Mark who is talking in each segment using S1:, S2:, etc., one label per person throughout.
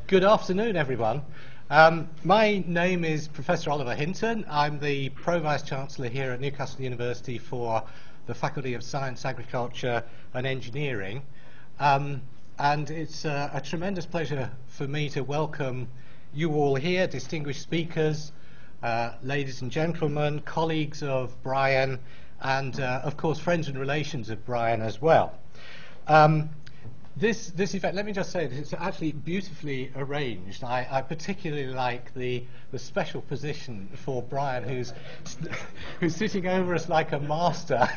S1: Good afternoon, everyone. My name is Professor Oliver Hinton. I'm the Pro-Vice Chancellor here at Newcastle University for the Faculty of Science, Agriculture and Engineering. And it's a tremendous pleasure for me to welcome you all here, distinguished speakers, ladies and gentlemen, colleagues of Brian, and of course friends and relations of Brian as well. This event, let me just say, it's actually beautifully arranged. I particularly like the special position for Brian, who's sitting over us like a master.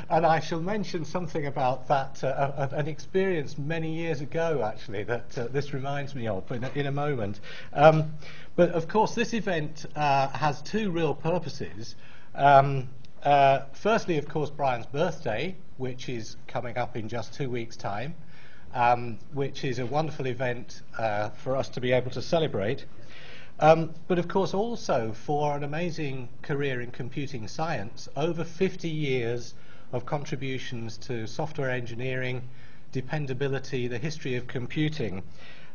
S1: And I shall mention something about that, an experience many years ago, actually, that this reminds me of in a moment. But of course, this event has two real purposes. Firstly, of course, Brian's birthday, which is coming up in just 2 weeks' time, which is a wonderful event for us to be able to celebrate. But of course also for an amazing career in computing science, over 50 years of contributions to software engineering, dependability, the history of computing.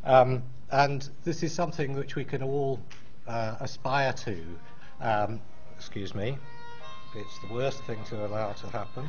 S1: And this is something which we can all aspire to. Excuse me. It's the worst thing to allow to happen.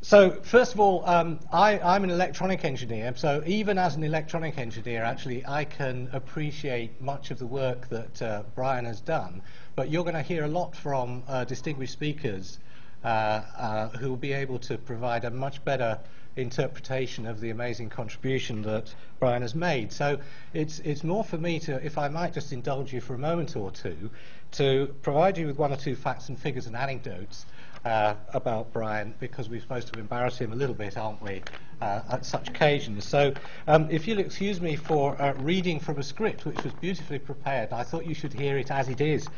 S1: So first of all, I'm an electronic engineer, so even as an electronic engineer, actually, I can appreciate much of the work that Brian has done, but you're going to hear a lot from distinguished speakers who will be able to provide a much better interpretation of the amazing contribution that Brian has made. So it's more for me to, if I might just indulge you for a moment or two, to provide you with one or two facts and figures and anecdotes about Brian, because we're supposed to embarrass him a little bit, aren't we, at such occasions. So if you'll excuse me for reading from a script which was beautifully prepared, I thought you should hear it as it is.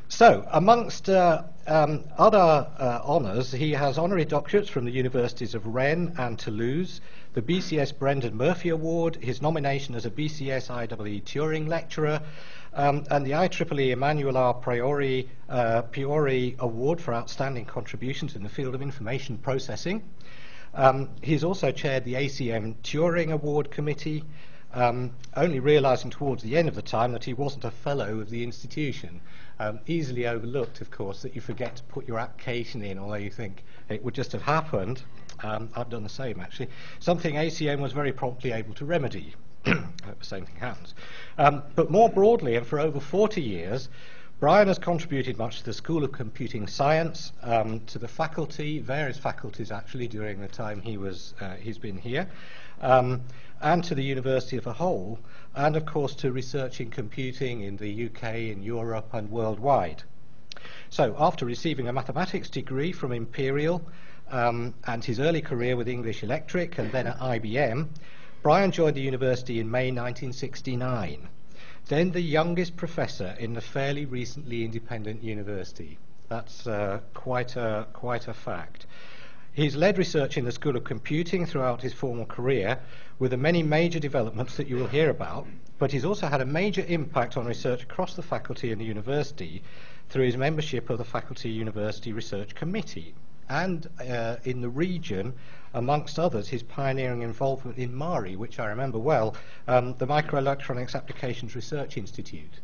S1: So, amongst other honours, he has honorary doctorates from the universities of Rennes and Toulouse, the BCS Brendan Murphy Award, his nomination as a BCS IEEE Turing Lecturer, and the IEEE Emmanuel R. Priori Award for Outstanding Contributions in the Field of Information Processing. He's also chaired the ACM Turing Award Committee, only realising towards the end of the time that he wasn't a fellow of the institution. Easily overlooked, of course, that you forget to put your application in, although you think it would just have happened. I've done the same, actually. Something ACM was very promptly able to remedy. I hope the same thing happens. But more broadly, and for over 40 years, Brian has contributed much to the School of Computing Science, to the faculty, various faculties actually, during the time he's been here, and to the university as a whole, and of course to research in computing in the UK, in Europe and worldwide. So after receiving a mathematics degree from Imperial and his early career with English Electric and then at IBM, Brian joined the university in May 1969, then the youngest professor in the fairly recently independent university. That's quite a fact. He's led research in the School of Computing throughout his formal career, with the many major developments that you will hear about, but he's also had a major impact on research across the faculty and the university through his membership of the Faculty University Research Committee, and in the region, amongst others, his pioneering involvement in MARI, which I remember well, the Microelectronics Applications Research Institute.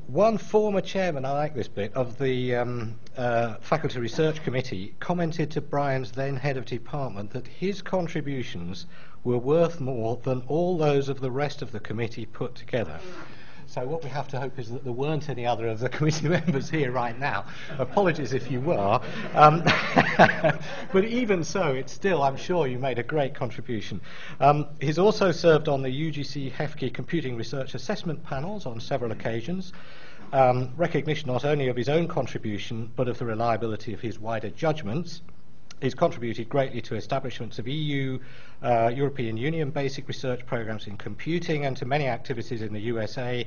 S1: One former chairman, I like this bit, of the Faculty Research Committee commented to Brian's then head of department that his contributions were worth more than all those of the rest of the committee put together. So what we have to hope is that there weren't any other of the committee members here right now. Apologies if you were. But even so, it's still, I'm sure you made a great contribution. He's also served on the UGC HEFKI Computing Research Assessment panels on several occasions. Recognition not only of his own contribution, but of the reliability of his wider judgments. He's contributed greatly to establishments of EU, European Union basic research programs in computing and to many activities in the USA.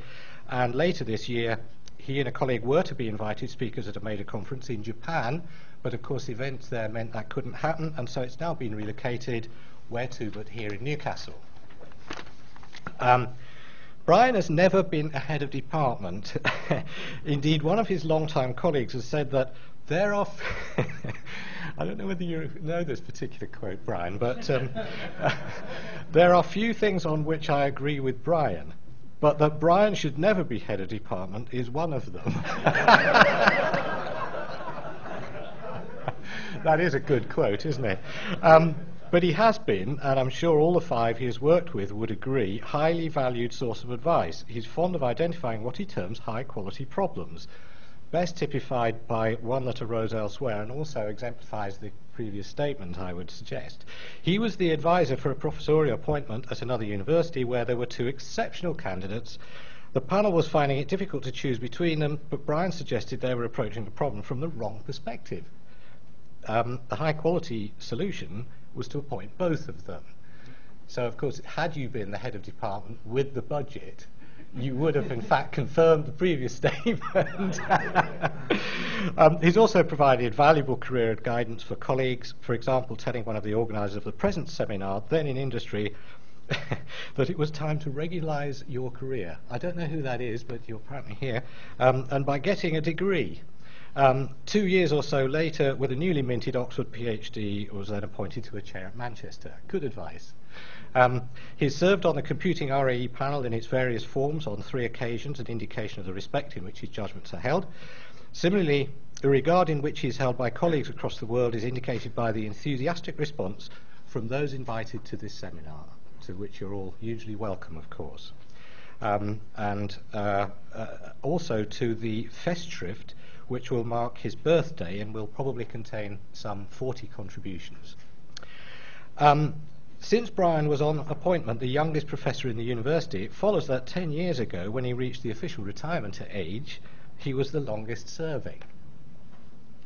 S1: And later this year, he and a colleague were to be invited speakers at a major conference in Japan, but of course events there meant that couldn't happen, and so it's now been relocated, where to but here in Newcastle. Brian has never been a head of department. Indeed, one of his longtime colleagues has said that There are, I don't know whether you know this particular quote, Brian, but there are few things on which I agree with Brian, but that Brian should never be head of department is one of them. That is a good quote, isn't it? But he has been, and I'm sure all the 5 he has worked with would agree, highly valued source of advice. He's fond of identifying what he terms high-quality problems, best typified by one that arose elsewhere and also exemplifies the previous statement, I would suggest. He was the advisor for a professorial appointment at another university where there were 2 exceptional candidates. The panel was finding it difficult to choose between them, but Brian suggested they were approaching the problem from the wrong perspective. The high-quality solution was to appoint both of them. So, of course, had you been the head of department with the budget, you would have, in fact, confirmed the previous statement. He's also provided valuable career guidance for colleagues, for example, telling one of the organisers of the present seminar, then in industry, that it was time to regulise your career. I don't know who that is, but you're apparently here. And by getting a degree. 2 years or so later, with a newly minted Oxford PhD, was then appointed to a chair at Manchester. Good advice. He served on the computing RAE panel in its various forms on 3 occasions, an indication of the respect in which his judgments are held. Similarly, the regard in which he is held by colleagues across the world is indicated by the enthusiastic response from those invited to this seminar, to which you're all hugely welcome, of course. Also to the Festschrift, which will mark his birthday and will probably contain some 40 contributions. Since Brian was on appointment the youngest professor in the university, it follows that 10 years ago, when he reached the official retirement age, he was the longest serving.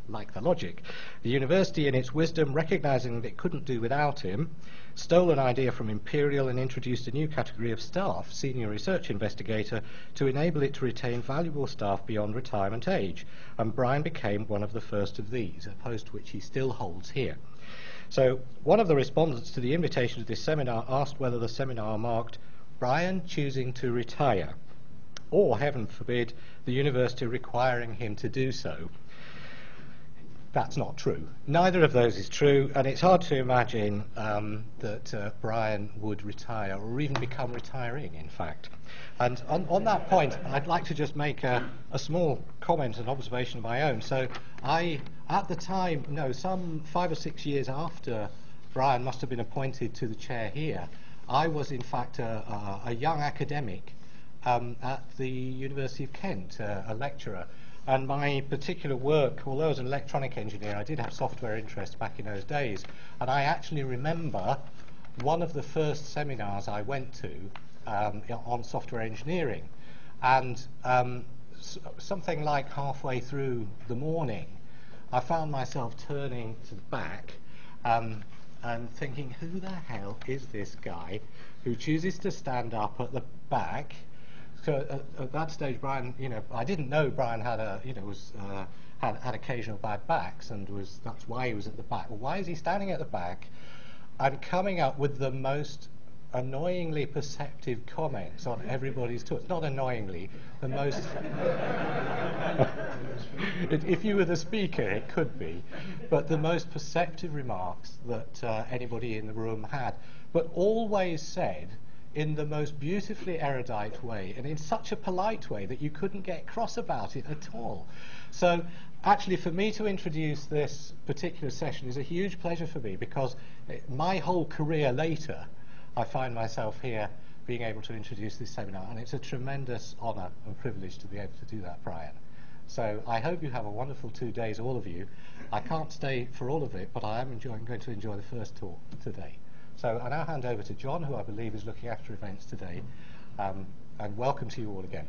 S1: Like the logic. The university, in its wisdom, recognising that it couldn't do without him, stole an idea from Imperial and introduced a new category of staff, senior research investigator, to enable it to retain valuable staff beyond retirement age. And Brian became one of the first of these, a post which he still holds here. So one of the respondents to the invitation to this seminar asked whether the seminar marked Brian choosing to retire, or, heaven forbid, the university requiring him to do so. That's not true. Neither of those is true, and it's hard to imagine that Brian would retire, or even become retiring, in fact. And on that point, I'd like to just make a small comment and observation of my own. So at the time, some 5 or 6 years after Brian must have been appointed to the chair here, I was, in fact, a young academic at the University of Kent, a lecturer. And my particular work, although I was an electronic engineer, I did have software interest back in those days. And I actually remember one of the first seminars I went to on software engineering. And something like halfway through the morning, I found myself turning to the back and thinking, who the hell is this guy who chooses to stand up at the back? So at that stage, Brian, I didn't know Brian had had occasional bad backs, and that's why he was at the back. Well, why is he standing at the back and coming up with the most annoyingly perceptive comments on everybody's talk? Not annoyingly, the most. If you were the speaker, it could be, but the most perceptive remarks that anybody in the room had, but always said in the most beautifully erudite way, and in such a polite way that you couldn't get cross about it at all. So actually, for me to introduce this particular session is a huge pleasure for me, because my whole career later, I find myself here being able to introduce this seminar, and it's a tremendous honour and privilege to be able to do that, Brian. So I hope you have a wonderful 2 days, all of you. I can't stay for all of it, but I am going to enjoy the first talk today. So I now hand over to John, who I believe is looking after events today, and welcome to you all again.